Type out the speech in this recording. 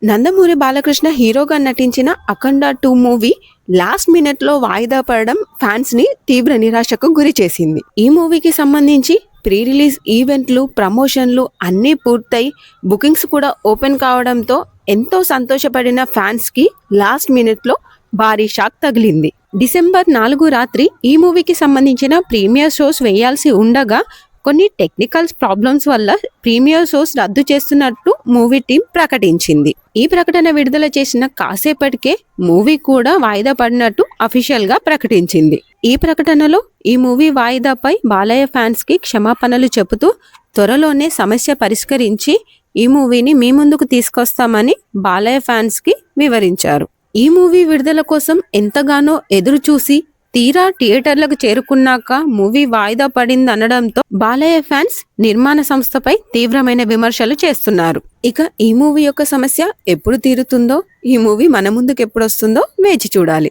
నందమూరి బాలకృష్ణ హీరోగా నటించిన అఖండ 2 movie last minute లో వాయిదా పడడం ఫ్యాన్స్ ని తీవ్ర నిరాశకు గురి చేసింది. ఈ మూవీకి సంబంధించి ప్రీ రిలీజ్ ఈవెంట్లు, ప్రమోషన్లు అన్నీ పూర్తయి బుకింగ్స్ కూడా ఓపెన్ కావడంతో ఎంతో సంతోషపడిన ఫ్యాన్స్ కి లాస్ట్ మినిట్ లో భారీ షాక్ తగిలింది. డిసెంబర్ 4 రాత్రి ఈ మూవీకి సంబంధించిన ప్రీమియర్ షోస్ వేయాల్సి ఉండగా కొన్ని టెక్నికల్ ప్రాబ్లమ్స్ వల్ల ప్రీమియర్ షోస్ రద్దు చేస్తున్నట్టు మూవీ టీం ప్రకటించింది. ఈ ప్రకటన విడుదల చేసిన కాసేపటికే మూవీ కూడా వాయిదా పడినట్టు అఫీషియల్ గా ప్రకటించింది. ఈ ప్రకటనలో ఈ మూవీ వాయిదాపై బాలయ్య ఫ్యాన్స్ కి క్షమాపణలు చెబుతూ త్వరలోనే సమస్య పరిష్కరించి ఈ మూవీని మీ ముందుకు తీసుకొస్తామని బాలయ్య ఫ్యాన్స్ కి వివరించారు. ఈ మూవీ విడుదల కోసం ఎంతగానో ఎదురు చూసి తీరా థియేటర్లకు చేరుకున్నాక మూవీ వాయిదా పడిందనడంతో బాలయ్య ఫ్యాన్స్ నిర్మాణ సంస్థపై తీవ్రమైన విమర్శలు చేస్తున్నారు. ఇక ఈ మూవీ యొక్క సమస్య ఎప్పుడు తీరుతుందో, ఈ మూవీ మన ముందుకు ఎప్పుడు వస్తుందో వేచి చూడాలి.